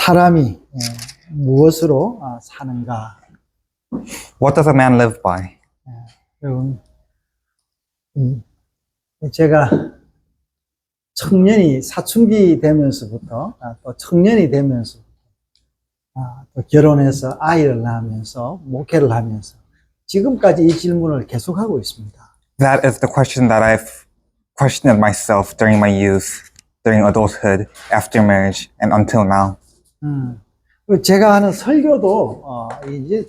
사람이 무엇으로 사는가? What does a man live by? 여러분, 제가 청년이 사춘기 되면서부터 또 청년이 되면서 또 결혼해서 아이를 낳으면서 목회를 하면서 지금까지 이 질문을 계속하고 있습니다. That is the question that I've questioned myself during my youth, during adulthood, after marriage, and until now. 제가 하는 설교도 이제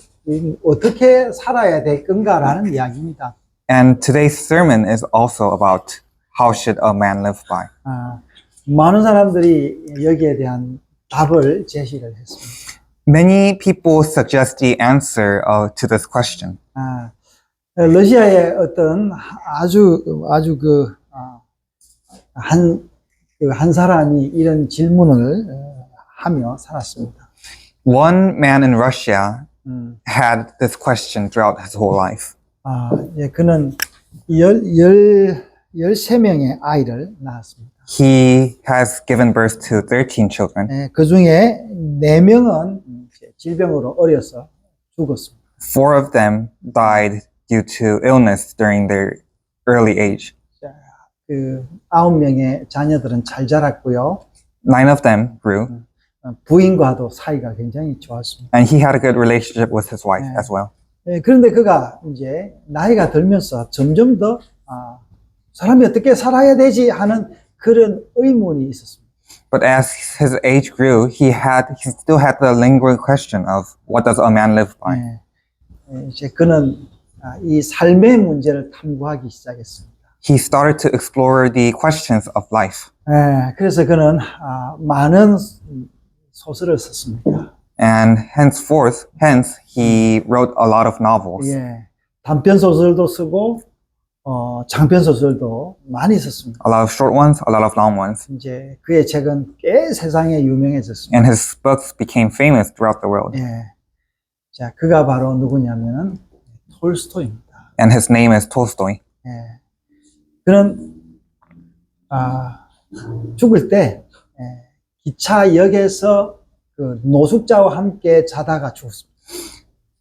어떻게 살아야 될 건가라는 이야기입니다. And today's sermon is also about how should a man live by. 많은 사람들이 여기에 대한 답을 제시를 했습니다. Many people suggest the answer to this question. 러시아의 어떤 아주 한 사람이 이런 질문을 하며 살았습니다. One man in Russia had this question throughout his whole life. 그는 13명의 아이를 낳았습니다. He has given birth to 13 children. 그 중에 4명은 질병으로 어려서 죽었습니다. 4 of them died due to illness during their early age. 9명의 자녀들은 잘 자랐고요. 9 of them grew. 부인과도 사이가 굉장히 좋았습니다. And he had a good relationship with his wife as well. 그런데 그가 이제 나이가 들면서 점점 더 사람이 어떻게 살아야 되지 하는 그런 의문이 있었습니다. But as his age grew, he still had the lingering question of what does a man live by? 이제 그는 이 삶의 문제를 탐구하기 시작했습니다. He started to explore the questions of life. 그래서 그는 많은 소설을 썼습니다. And hence he wrote a lot of novels. 단편 소설도 쓰고 장편 소설도 많이 썼습니다. A lot of short ones, a lot of long ones. 이제 그의 책은 꽤 세상에 유명해졌습니다. And his books became famous throughout the world. 자, 그가 바로 누구냐면은 톨스토이입니다. And his name is Tolstoy. 그는 죽을 때 기차역에서 그 노숙자와 함께 자다가 죽었습니다.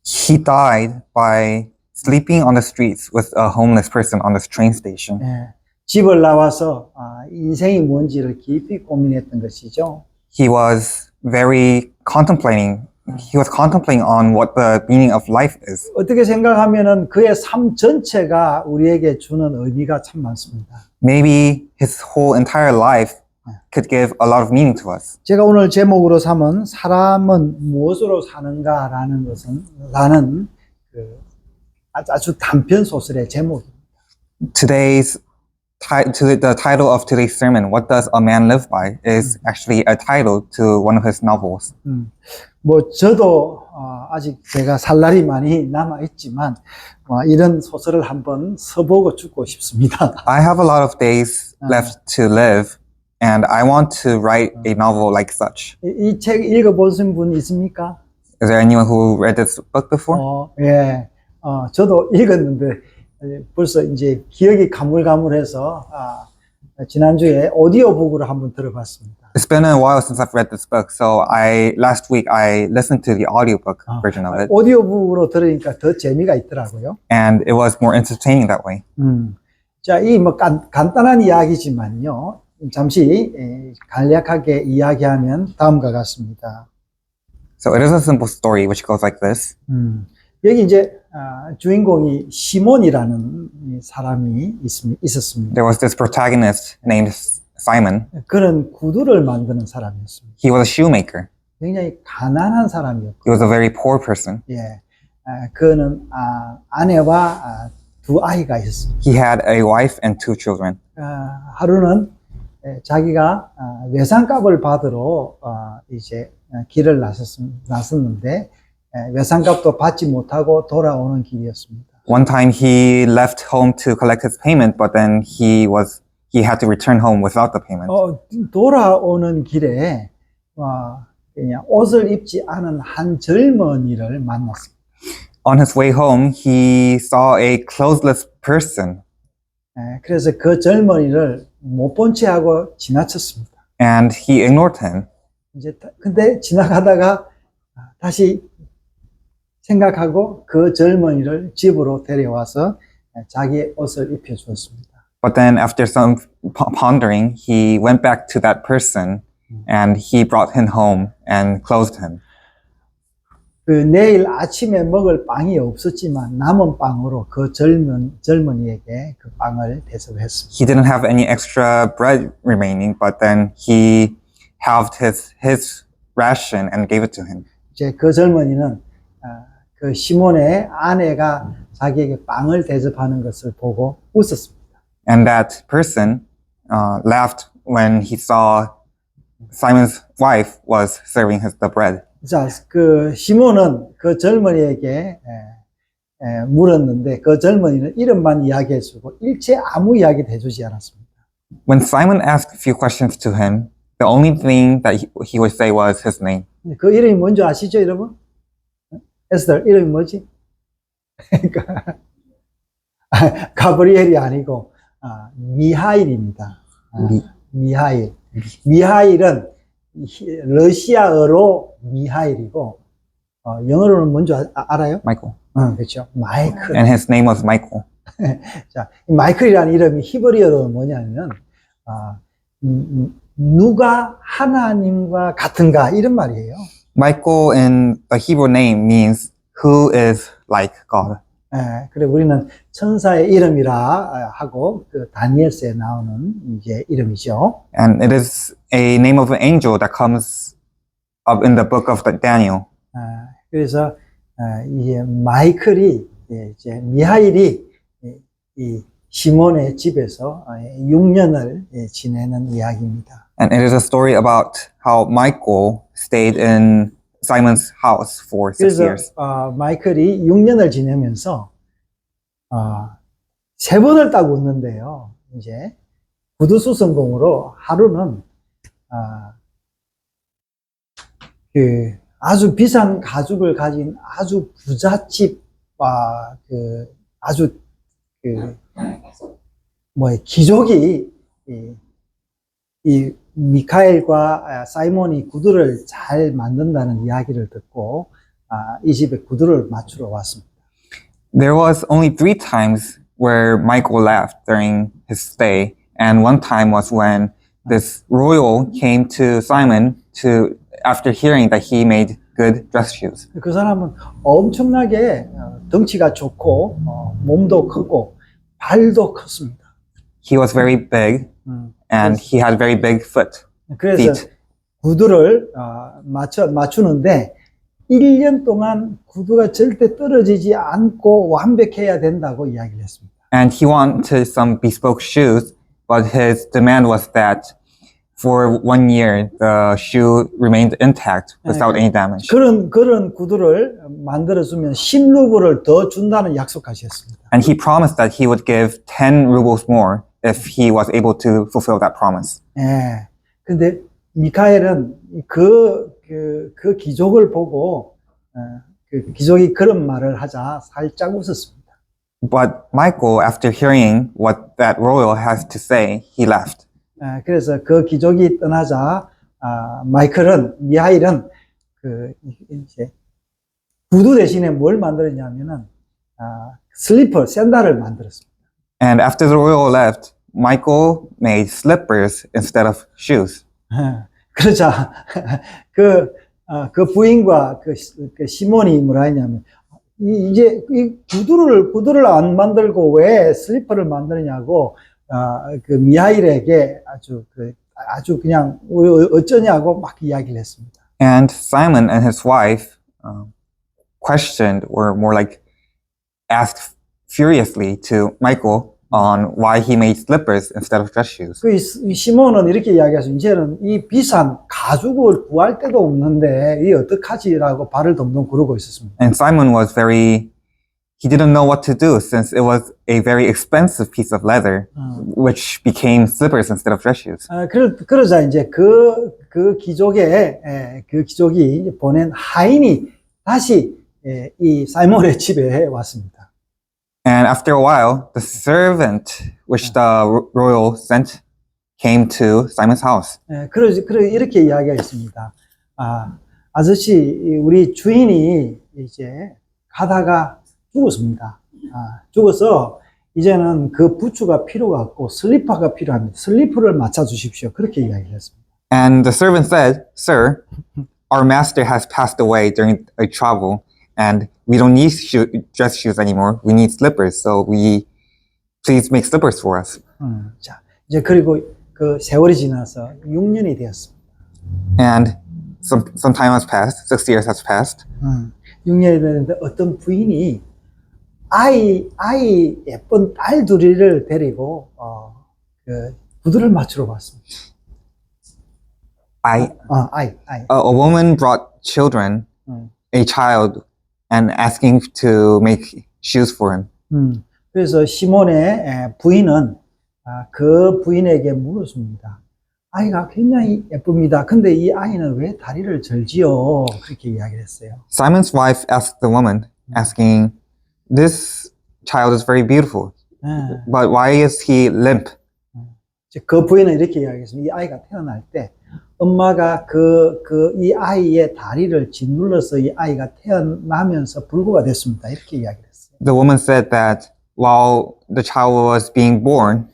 He died by sleeping on the streets with a homeless person on this train station. 집을 나와서 인생이 뭔지를 깊이 고민했던 것이죠. He was contemplating on what the meaning of life is. 어떻게 생각하면은 그의 삶 전체가 우리에게 주는 의미가 참 많습니다. Maybe his whole entire life could give a lot of meaning to us. 제가 오늘 제목으로 삼은 사람은 무엇으로 사는가라는 라는 아주 단편 소설의 제목입니다. The title of today's sermon, What Does a Man Live By, is actually a title to one of his novels. 저도 아직 제가 살 날이 많이 남아 있지만 이런 소설을 한번 써보고 죽고 싶습니다. I have a lot of days left to live, and I want to write a novel like such. 이 책 읽어보신 분 있습니까? Is there anyone who read this book before? 저도 읽었는데 벌써 이제 기억이 가물가물해서 지난주에 오디오북으로 한번 들어봤습니다. It's been a while since I've read this book, so last week I listened to the audiobook version of it. 오디오북으로 들으니까 더 재미가 있더라고요. And it was more entertaining that way. 자, 이 간단한 이야기지만요. 잠시 간략하게 이야기하면 다음과 같습니다. So it is a simple story which goes like this. 여기 이제 주인공이 시몬이라는 사람이 있었습니다. There was this protagonist named Simon. 그는 구두를 만드는 사람이었습니다. He was a shoemaker. 굉장히 가난한 사람이었고. He was a very poor person. 그는 아내와 두 아이가 있었습니다. He had a wife and 2 children. 하루는 자기가 외상값을 받으러 이제 길을 나섰는데 외상값도 받지 못하고 돌아오는 길이었습니다. One time he left home to collect his payment, but then he had to return home without the payment. 돌아오는 길에 그냥 옷을 입지 않은 한 젊은이를 만났습니다. On his way home, he saw a clothesless person. 그래서 그 젊은이를 못 본 채 하고 지나쳤습니다. And he ignored him. 근데 지나가다가 다시 생각하고 그 젊은이를 집으로 데려와서 자기의 옷을 입혀주었습니다. But then after some pondering, he went back to that person and he brought him home and clothed him. 그 내일 아침에 먹을 빵이 없었지만 남은 빵으로 그 젊은이에게 그 빵을 대접했습니다. He didn't have any extra bread remaining, but then he halved his ration and gave it to him. 이제 그 젊은이는 그 시몬의 아내가 자기에게 빵을 대접하는 것을 보고 웃었습니다. And that person laughed when he saw Simon's wife was serving the bread. 자, 그 시몬은 그 젊은이에게 물었는데 그 젊은이는 이름만 이야기해주고 일체 아무 이야기도 해주지 않았습니다. When Simon asked a few questions to him, the only thing that he would say was his name. 그 이름이 뭔지 아시죠, 여러분? 에스더 이름이 뭐지? 가브리엘이 아니고 미하일입니다. 미하일. 미하일은 러시아어로 미하일이고 영어로는 뭔지 알아요? Michael. 그렇죠. 마이클. And his name was Michael. 자, 마이클이라는 이름이 히브리어로는 뭐냐면 누가 하나님과 같은가 이런 말이에요. Michael in the Hebrew name means who is like God. 그래 우리는 천사의 이름이라 하고 그 다니엘서에 나오는 이제 이름이죠. And it is a name of an angel that comes up in the book of Daniel. 그래서 이제 마이클이 이제 미하일이 이 시몬의 집에서 6년을 지내는 이야기입니다. And it is a story about how Michael stayed in Simon's house for 6 그래서 years. 마이클이 6년을 지내면서 3번을 딱 웃는데요. 이제 구두수성공으로 하루는 그 아주 비싼 가죽을 가진 아주 부잣집 그 아주 그 귀족이 이 미카엘과 사이몬이 구두를 잘 만든다는 이야기를 듣고 이 집에 구두를 맞추러 왔습니다. There was only 3 times where Michael laughed during his stay, and one time was when this royal came to Simon after hearing that he made good dress shoes. 그 사람은 엄청나게 덩치가 좋고 몸도 크고 발도 컸습니다. He was very big, and he had very big 그래서 feet. 구두를 맞추는데 1년 동안 구두가 절대 떨어지지 않고 완벽해야 된다고 이야기를 했습니다. And he wanted some bespoke shoes, but his demand was that for 1 year, the shoe remained intact without any damage. 그런 구두를 만들어주면 10루블을 더 준다는 약속하셨습니다. And he promised that he would give 10 rubles more if he was able to fulfill that promise. 근데 미카엘은 그 귀족을 보고 그 귀족이 그런 말을 하자 살짝 웃었습니다. But Michael, after hearing what that royal has to say, he left. 그래서 그 귀족이 떠나자 미하일은 그 이제 구두 대신에 뭘 만들었냐면은 슬리퍼, 샌들을 만들었습니다. And after the royal left, Michael made slippers instead of shoes. 그러자 그 부인과 그 시몬이 뭐라 했냐면 이제 이 구두를 안 만들고 왜 슬리퍼를 만드냐고 그 미하일에게 아주 그냥 어쩌냐고 막 이야기를 했습니다. And Simon and his wife questioned, or more like asked furiously to Michael on why he made slippers instead of dress shoes. 그 시몬은 이렇게 이야기해서 이제는 이 비싼 가죽을 구할 데도 없는데 이 어떡하지라고 발을 동동 구르고 있었습니다. And Simon was he didn't know what to do since it was a very expensive piece of leather, which became slippers instead of dress shoes. 그러자 이제 그 귀족이 보낸 하인이 다시 이 사이몬의 집에 왔습니다. And after a while, the servant which the royal sent came to Simon's house. 이렇게 이야기가 있습니다. 아저씨, 우리 주인이 이제 가다가 죽었습니다. 죽어서 이제는 그 부츠가 필요가 없고 슬리퍼가 필요합니다. 슬리퍼를 맞춰 주십시오. 그렇게 이야기를 했습니다. And the servant said, Sir, our master has passed away during a travel, and we don't need dress shoes anymore. We need slippers. So please make slippers for us. 자, 이제 그리고 그 세월이 지나서 6년이 되었습니다. And some time has passed. 6 years has passed. 6년이 됐는데 어떤 부인이 아이 예쁜 딸 둘이를 데리고 그 구두를 맞추러 왔습니다. A woman brought children, a child, and asking to make shoes for him. 그래서 시몬의 부인은 그 부인에게 물었습니다. 아이가 굉장히 예쁩니다. 근데 이 아이는 왜 다리를 절지요? 그렇게 이야기를 했어요. Simon's wife asked the woman, asking, this child is very beautiful, but why is he limp? 그 부인은 이렇게 이야기했습니다. 이 아이가 태어날 때 엄마가 이 아이의 다리를 짓눌러서 이 아이가 태어나면서 불구가 됐습니다. 이렇게 이야기를 했어요. The woman said that while the child was being born,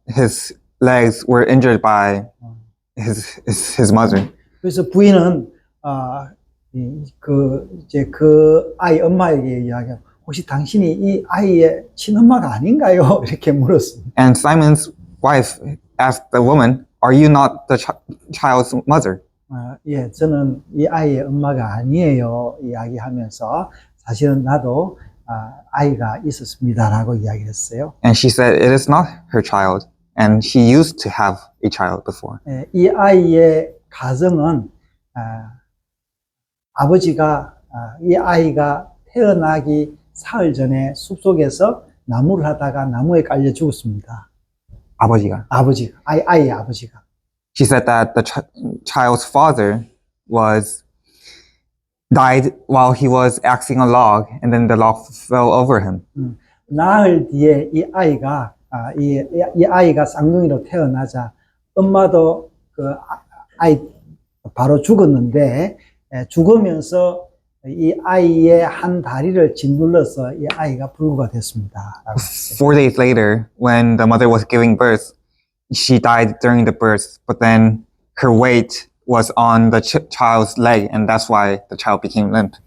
his legs were injured by his mother. 그래서 부인은 그 아이 엄마에게 이야기하고 혹시 당신이 이 아이의 친엄마가 아닌가요? 이렇게 물었습니다. And Simon's wife asked the woman, "Are you not the child's mother?" 예, 저는 이 아이의 엄마가 아니에요. 이야기하면서 사실은 나도 아이가 있었습니다라고 이야기를 했어요. And she said, "It is not her child, and she used to have a child before." 예, 이 아이의 가정은 아버지가 이 아이가 태어나기 사흘 전에 숲속에서 나무를 하다가 나무에 깔려 죽었습니다. 아버지가. 아이의 아버지가. She said that the child's father died while he was axing a log, and then the log fell over him. 나흘 뒤에 이 아이가 쌍둥이로 태어나자 엄마도 그 아이 바로 죽었는데 죽으면서 이 아이의 한 다리를 짓눌러서 이 아이가 불구가 됐습니다. 4 days later, when the mother was giving birth, she died during the birth, but then her weight was on the child's leg, and that's why the child became limp.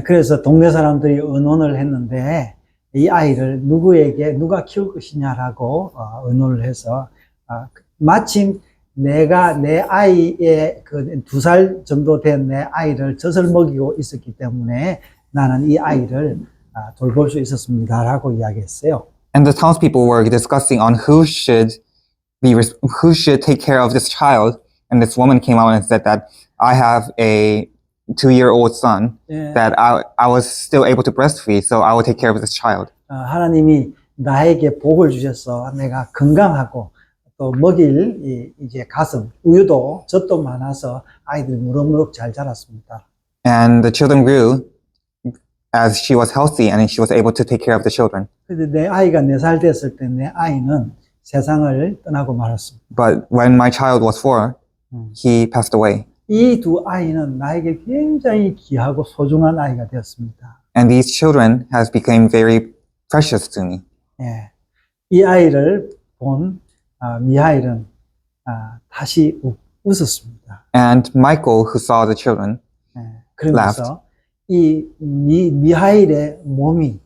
그래서 동네 사람들이 의논을 했는데 이 아이를 누가 키울 것이냐라고 의논을 해서 마침 내가 내 아이의 그 2살 정도 된 내 아이를 젖을 먹이고 있었기 때문에 나는 이 아이를 돌볼 수 있었습니다라고 이야기했어요. And the townspeople were discussing on who should take care of this child. And this woman came out and said that I have a 2-year-old son that I was still able to breastfeed, so I will take care of this child. 하나님이 나에게 복을 주셔서 내가 건강하고 또 먹일 이제 가슴, 우유도 젖도 많아서 아이들이 무럭무럭 잘 자랐습니다. And the children grew as she was healthy and she was able to take care of the children. 근데 내 아이가 4살 됐을 때 내 아이는 세상을 떠나고 말았습니다. But when my child was 4, he passed away. 이 두 아이는 나에게 굉장히 귀하고 소중한 아이가 되었습니다. And these children has become very precious to me. 예, 이 아이를 본 미하일은 다시 웃었습니다. And Michael, who saw the children, 그러면서 이 미하일의 몸이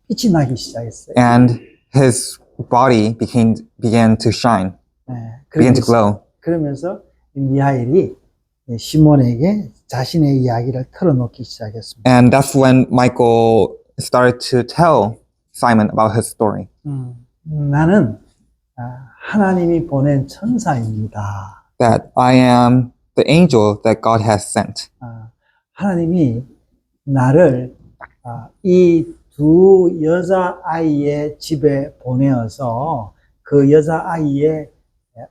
빛이 나기 시작했어요. and his body began to shine, began to glow. 그러면서 미하일이 시몬에게 자신의 이야기를 털어놓기 시작했습니다. And that's when Michael started to tell Simon about his story. 나는 하나님이 보낸 천사입니다. That I am the angel that God has sent. 하나님이 나를 이 두 여자아이의 집에 보내어서 그 여자아이의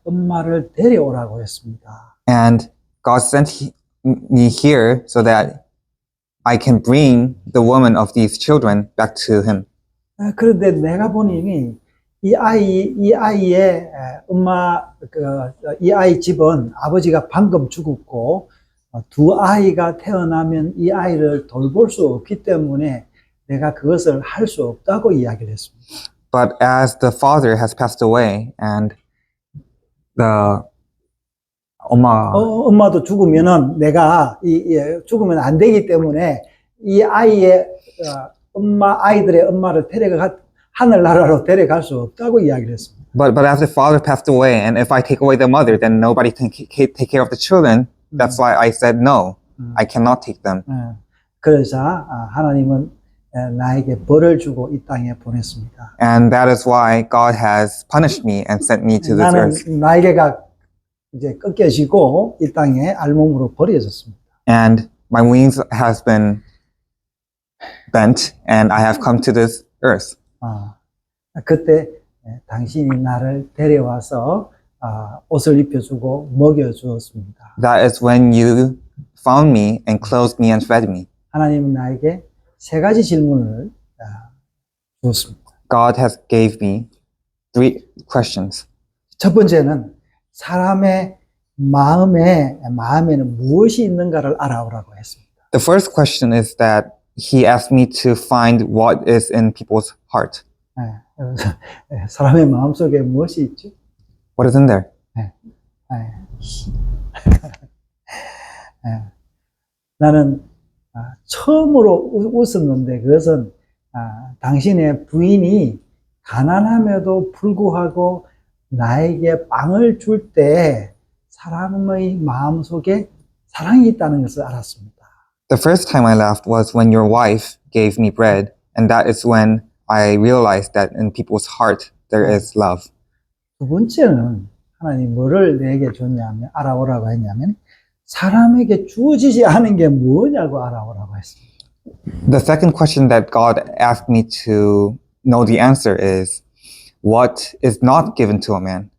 엄마를 데려오라고 했습니다. And God sent me here so that I can bring the woman of these children back to him. 그런데 내가 보니 이 아이의 이 아이 집은 아버지가 방금 죽었고, 두 아이가 태어나면 이 아이를 돌볼 수 없기 때문에 내가 그것을 할 수 없다고 이야기를 했습니다. But as the father has passed away and the 엄마도 죽으면은 내가 죽으면 안 되기 때문에 이 아이의 아이들의 엄마를 하늘나라로 데려갈 수 없다고 이야기를 했습니다. but as the father passed away, and if I take away the mother, then nobody can take care of the children. That's why I said no. I cannot take them. 그래서 하나님은 나에게 벌을 주고 이 땅에 보냈습니다. And that is why God has punished me and sent me to this 나는 earth. 날개가 이제 꺾여지고 이 땅에 알몸으로 버려졌습니다. And my wings has been bent, and I have come to this earth. 그때 당신이 나를 데려와서 옷을 입혀주고 먹여주었습니다. That is when you found me and clothed me and fed me. 하나님은 나에게 세 가지 질문을 주었습니다. God has gave me 3 questions. 첫 번째는 사람의 마음에는 무엇이 있는가를 알아오라고 했습니다. The first question is that he asked me to find what is in people's heart. 사람의 마음속에 무엇이 있죠? What is in there? 나는 처음으로 웃었는데 그것은 당신의 부인이 가난함에도 불구하고 나에게 빵을 줄 때 사람의 마음속에 사랑이 있다는 것을 알았습니다. The first time I laughed was when your wife gave me bread, and that is when I realized that in people's heart there is love. 두 번째는 하나님 뭐를 내게 줬냐면 알아오라고 했냐면 사람에게 주어지지 않은 게 뭐냐고 알아오라고 했습니다. The second question that God asked me to know the answer is, what is not given to a man?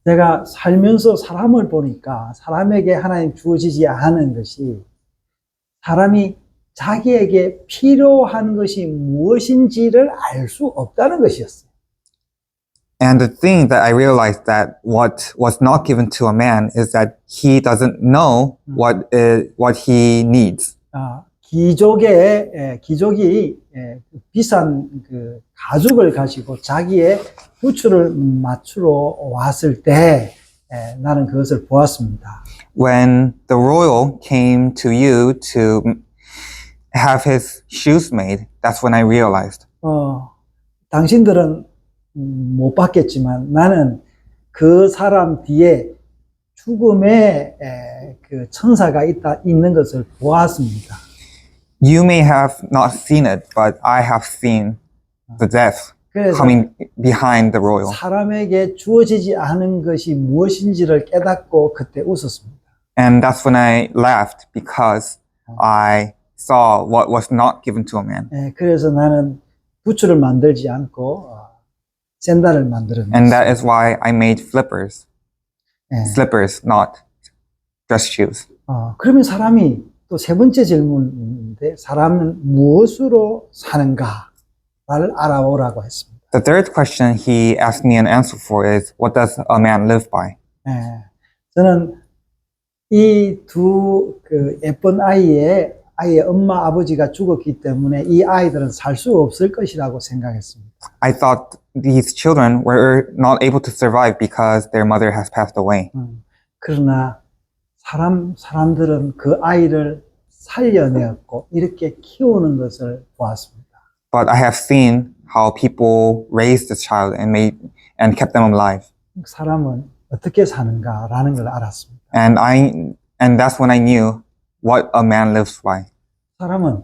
제가 살면서 사람을 보니까 사람에게 하나님 주어지지 않은 것이 사람이 자기에게 필요한 것이 무엇인지를 알 수 없다는 것이었어요. And the thing that I realized that what was not given to a man is that he doesn't know what he needs. 귀족이 비싼 그 가죽을 가지고 자기의 부추를 맞추러 왔을 때 나는 그것을 보았습니다. When the royal came to you to have his shoes made, that's when I realized. 당신들은 못 봤겠지만 나는 그 사람 뒤에 죽음의 그 천사가 있는 것을 보았습니다. You may have not seen it, but I have seen the death coming behind the royal. 사람에게 주어지지 않은 것이 무엇인지를 깨닫고 그때 웃었습니다. And that's when I laughed because I saw what was not given to a man. 그래서 나는 부츠를 만들지 않고 샌들을 만들었습니다. And that is why I made slippers, not dress shoes. 그러면 사람이 또 세 번째 질문인데 사람은 무엇으로 사는가를 알아오라고 했습니다. The third question he asked me an answer for is, what does a man live by? 저는 이 두 예쁜 아이의 엄마 아버지가 죽었기 때문에 이 아이들은 살 수 없을 것이라고 생각했습니다. I thought these children were not able to survive because their mother has passed away. 그러나 사람들은 그 아이를 살려내었고 이렇게 키우는 것을 보았습니다. But I have seen how people raised the child and kept them alive. 사람은 어떻게 사는가라는 걸 알았습니다. And that's when I knew what a man lives by. 사람은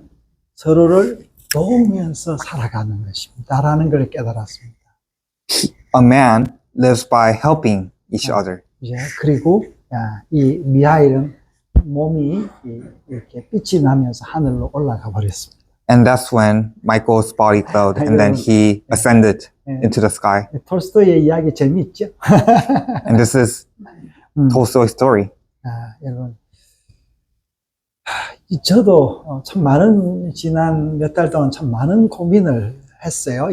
서로를 도우면서 살아가는 것입니다라는 걸 깨달았습니다. A man lives by helping each other. 그리고 이 미하일은 몸이 이렇게 빛이 나면서 하늘로 올라가 버렸습니다. And that's when Michael's body glowed, and then he ascended into the sky. 톨스토이의 이야기 재미있죠? And this is Tolstoy's story. 여러분, 저도 참 지난 몇 달 동안 참 많은 고민을 했어요.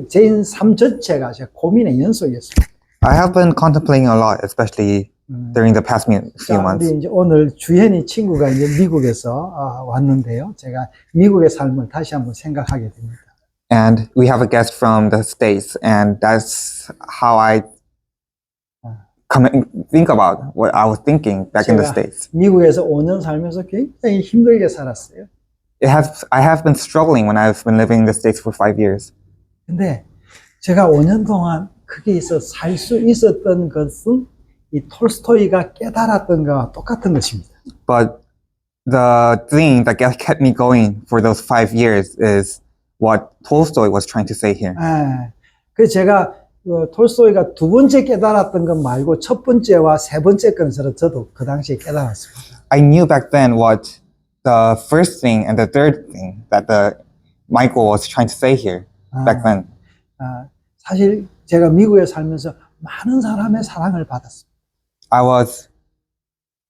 제 삶 전체가 제 고민의 연속이었어요. I have been contemplating a lot, especially during the past few 자, months. 우리 이제 오늘 주현이 친구가 이제 미국에서 왔는데요. 제가 미국의 삶을 다시 한번 생각하게 됩니다. And we have a guest from the States, and that's how I come and think about what I was thinking back in the 제가 States. 미국에서 5년 살면서 굉장히 힘들게 살았어요. I have been struggling when I've been living in the States for 5 years. 근데 제가 5년 동안 거기에서 살 수 있었던 것은 이 톨스토이가 깨달았던 것과 똑같은 것입니다. But the thing that kept me going for those 5 years is what Tolstoy was trying to say here. 그래서 제가 톨스토이가 두 번째 깨달았던 것 말고 첫 번째와 세 번째 것은 저도 그 당시에 깨달았습니다. I knew back then what the first thing and the third thing that Michael was trying to say here back then. 사실 제가 미국에 살면서 많은 사람의 사랑을 받았습니다. I was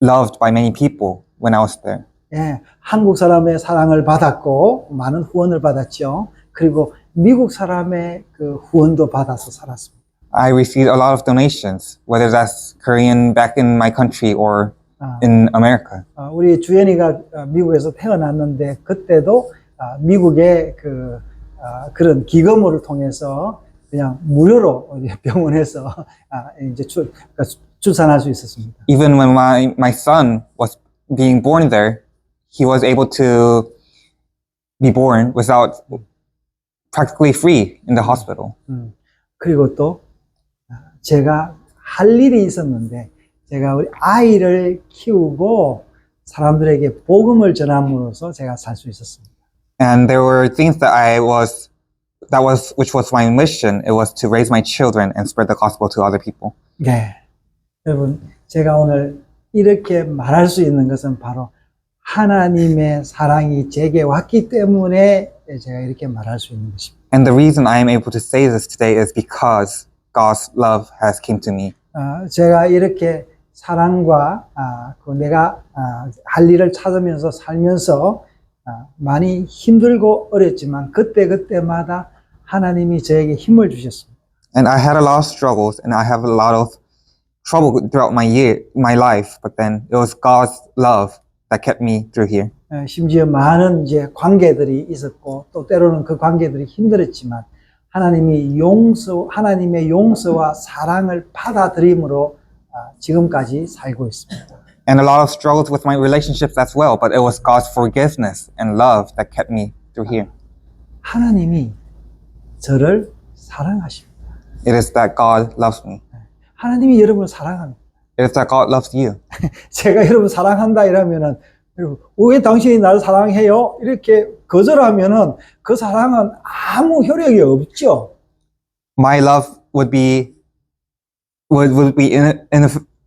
loved by many people when I was there. 예, 한국 사람의 사랑을 받았고 많은 후원을 받았죠. 그리고 미국 사람의 그 후원도 받아서 살았습니다. I received a lot of donations, whether that's Korean back in my country or in America. 우리 주연이가 미국에서 태어났는데 그때도 미국의 그런 기금을 통해서 그냥 무료로 병원에서 이제 출산할 수 있었습니다. Even when my son was being born there, he was able to be born without practically free in the hospital. 그리고 또 제가 할 일이 있었는데 제가 우리 아이를 키우고 사람들에게 복음을 전함으로써 제가 살 수 있었습니다. And there were things which was my mission. It was to raise my children and spread the gospel to other people. 네. 여러분, 제가 오늘 이렇게 말할 수 있는 것은 바로 하나님의 사랑이 제게 왔기 때문에 제가 이렇게 말할 수 있는 것입니다. And the reason I am able to say this today is because God's love has come to me. 제가 이렇게 사랑과 내가 할 일을 찾으면서 살면서 많이 힘들고 어렵지만 그때마다 하나님이 저에게 힘을 주셨습니다. And I had a lot of struggles and I have a lot of trouble throughout my life, but then it was God's love that kept me through here. 심지어 많은 이제 관계들이 있었고 또 때로는 그 관계들이 힘들었지만 하나님의 용서와 사랑을 받아들임으로 지금까지 살고 있습니다. And a lot of struggles with my relationships as well, but it was God's forgiveness and love that kept me through here. 하나님이 저를 사랑하십니다. It is that God loves me. 하나님이 여러분을 사랑합니다. It is that God loves you. 제가 여러분 사랑한다 이러면은 왜 당신이 나를 사랑해요? 이렇게 거절하면은 그 사랑은 아무 효력이 없죠. My love would be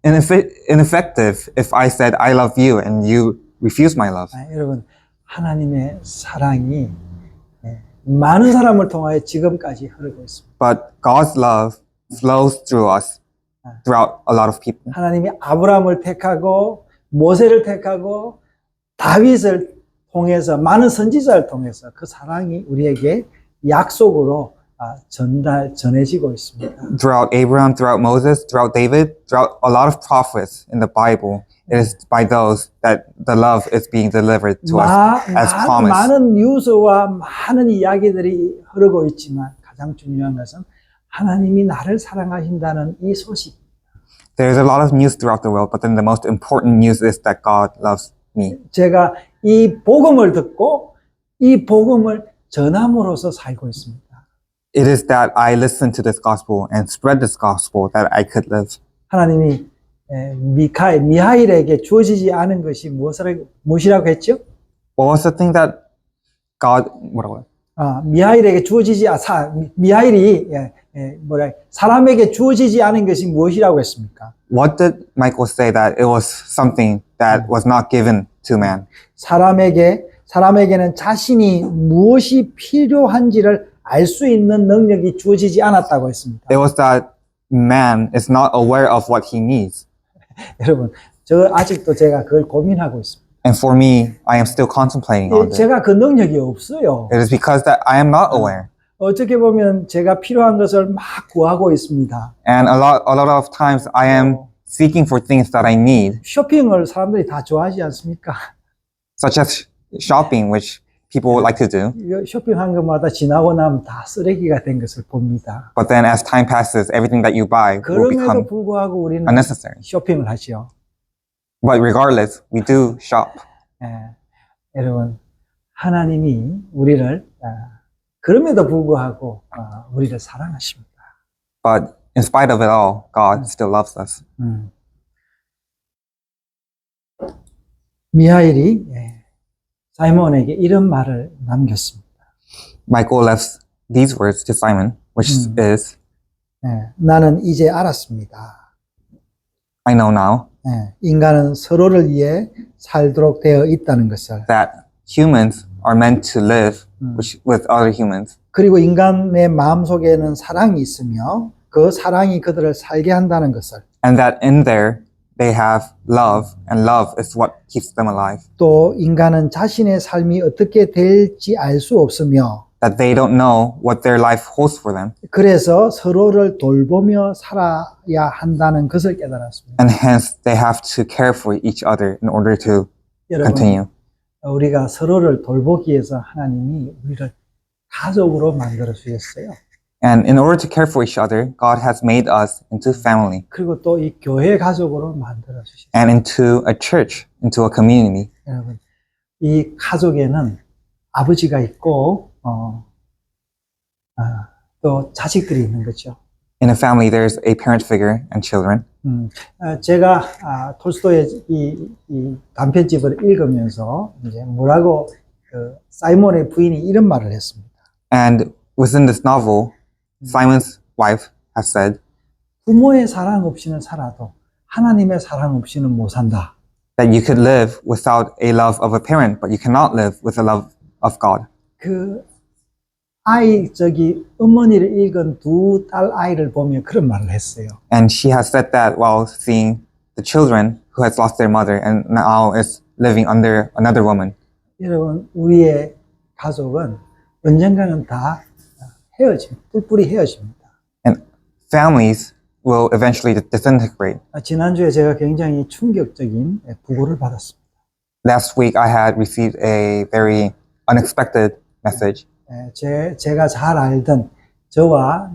ineffective if I said I love you and you refuse my love. 여러분 하나님의 사랑이 많은 사람을 통하여 지금까지 흐르고 있습니다. But God's love flows through us, throughout a lot of people. 하나님이 아브라함을 택하고 모세를 택하고 다윗을 통해서 많은 선지자를 통해서 그 사랑이 우리에게 약속으로 전해지고 있습니다. Throughout Abraham, throughout Moses, throughout David, throughout a lot of prophets in the Bible, it is by those that the love is being delivered to us as promised. 많은 뉴스와 많은 이야기들이 흐르고 있지만 가장 중요한 것은 하나님이 나를 사랑하신다는 이 소식. There's a lot of news throughout the world, but then the most important news is that God loves me. 제가 이 복음을 듣고 이 복음을 전함으로써 살고 있습니다. It is that I listen to this gospel and spread this gospel that I could live. 하나님이 미하일에게 주어지지 않은 것이 무엇이라고 했죠? What was the thing that God, 뭐라고요? 미하일에게 사람에게 주어지지 않은 것이 무엇이라고 했습니까? What did Michael say that it was something that was not given to man? 사람에게는 자신이 무엇이 필요한지를 알 수 있는 능력이 주어지지 않았다고 했습니다. It was that man is not aware of what he needs. 여러분, 아직도 제가 그걸 고민하고 있습니다. And for me, I am still contemplating on this. 제가 그 능력이 없어요. It is because that I am not aware. 어떻게 보면 제가 필요한 것을 막 구하고 있습니다. And a lot of times I am seeking for things that I need, 쇼핑을 사람들이 다 좋아하지 않습니까? such as shopping, which people like to do. 이거 쇼핑한 것마다 지나고 나면 다 쓰레기가 된 것을 봅니다. But then as time passes, everything that you buy will 그럼에도 become 불구하고 우리는 unnecessary. 쇼핑을 하죠. But regardless, we do shop. 예, 여러분, 하나님이 우리를 그럼에도 불구하고 우리를 사랑하십니다. But in spite of it all, God still loves us. 미하엘이 사이몬에게 이런 말을 남겼습니다. Michael left these words to Simon, which is, 나는 이제 알았습니다. I know now 인간은 서로를 위해 살도록 되어 있다는 것을. that humans are meant to live with other humans. 그리고 인간의 마음속에는 사랑이 있으며 그 사랑이 그들을 살게 한다는 것을. And that in there, they have love, and love is what keeps them alive. 또 인간은 자신의 삶이 어떻게 될지 알 수 없으며 That they don't know what their life holds for them. 그래서 서로를 돌보며 살아야 한다는 것을 깨달았습니다. And hence, they have to care for each other in order to 여러분, continue. 우리가 서로를 돌보기 위해서 하나님이 우리를 가족으로 만들어 주셨어요. And in order to care for each other, God has made us into family 그리고 또 이 교회 가족으로 만들어 주셨어요. and into a church, into a community. 여러분, 이 가족에는 아버지가 있고 또 자식들이 있는 거죠. In a family, there's a parent figure and children. 제가 톨스토이의 이 단편집을 읽으면서 이제 뭐라고 사이몬의 부인이 이런 말을 했습니다. And within this novel, Simon's wife has said 부모의 사랑 없이는 살아도 하나님의 사랑 없이는 못 산다. that you could live without a love of a parent, but you cannot live with the love of God. 그 어머니를 잃은 두 딸 아이를 보며 그런 말을 했어요. And she has said that while seeing the children who has lost their mother and now is living under another woman. 여러분, 우리의 가족은 언젠가는 다 뿔뿔이 헤어집니다. And families will eventually disintegrate. 지난주에 제가 굉장히 충격적인 부고를 받았습니다. Last week I had received a very unexpected message. 제가 잘 알던 저와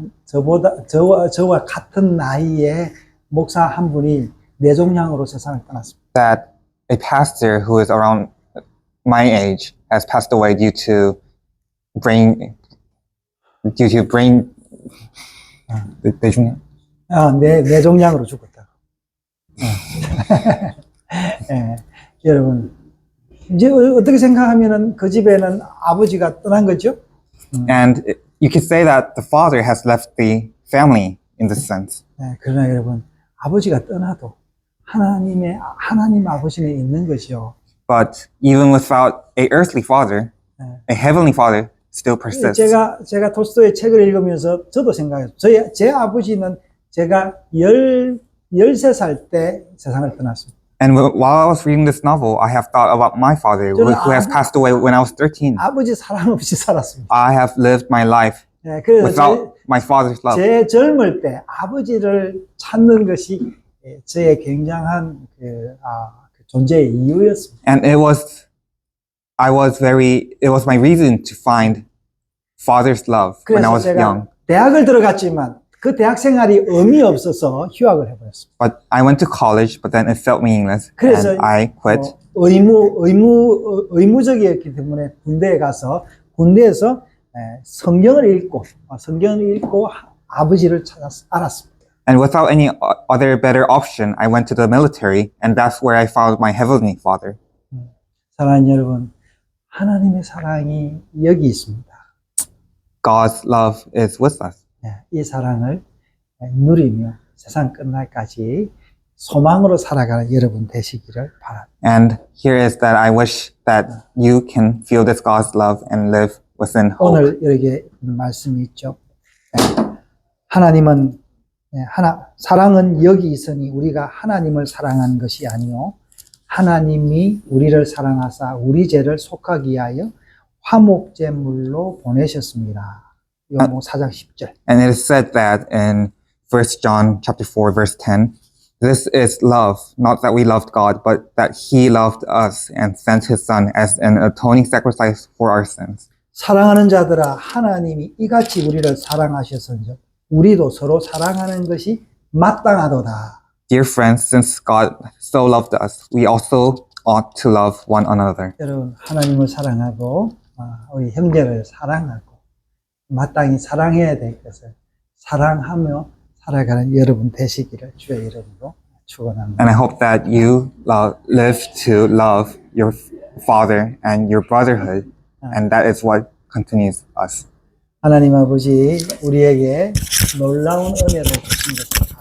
같은 나이의 목사 한 분이 뇌종양으로 세상을 떠났습니다. That a pastor who is around my age has passed away due to brain 뇌종양. 뇌종양으로 죽었다. 여러분, 이제 어떻게 생각하면은 그 집에는 아버지가 떠난 거죠? And you could say that the father has left the family in this sense. 그러나 여러분, 아버지가 떠나도 하나님 아버지는 있는 거죠. But even without a earthly father, a heavenly father still persists. 제가 톨스토이의 책을 읽으면서 저도 생각했어요. 제 아버지는 제가 13살 때 세상을 떠났습니다. And while I was reading this novel, I have thought about my father who has passed away when I was 13. 아버지 사랑 없이 살았습니다. I have lived my life 그래서 without my father's love. 제 젊을 때 아버지를 찾는 것이 저의 굉장한 존재의 이유였습니다. And it was my reason to find father's love when I 그래서 was 제가 young. 대학을 들어갔지만 그 대학 생활이 의미 없어서 휴학을 해버렸습니다. But I went to college, but then it felt meaningless, 그래서 and I quit. 의무적이었기 때문에 군대에서 성경을 읽고 아버지를 알았습니다. And without any other better option, I went to the military, and that's where I found my heavenly father. 사랑하는 여러분, 하나님의 사랑이 여기 있습니다. God's love is with us. 이 사랑을 누리며 세상 끝날까지 소망으로 살아가는 여러분 되시기를 바랍니다. And here is that I wish that you can feel this God's love and live within hope. 오늘 여기 말씀이 있죠. 하나님은 사랑은 여기 있으니 우리가 하나님을 사랑한 것이 아니요 하나님이 우리를 사랑하사 우리 죄를 속하기 위하여 화목제물로 보내셨습니다. 요한복음 4장 10절. And it is said that in 1 John chapter 4, verse 10, this is love, not that we loved God, but that he loved us and sent his son as an atoning sacrifice for our sins. 사랑하는 자들아, 하나님이 이같이 우리를 사랑하셨은즉 우리도 서로 사랑하는 것이 마땅하도다. Dear friends, since God so loved us, we also ought to love one another. 여러분, 하나님을 사랑하고 우리 형제를 사랑하고 마땅히 사랑해야 될 것을 사랑하며 살아가는 여러분 되시기를 주의 이름으로 축원합니다. And I hope that you live to love your father and your brotherhood, and that is what continues us. 하나님 아버지, 우리에게 놀라운 은혜를 주신 것을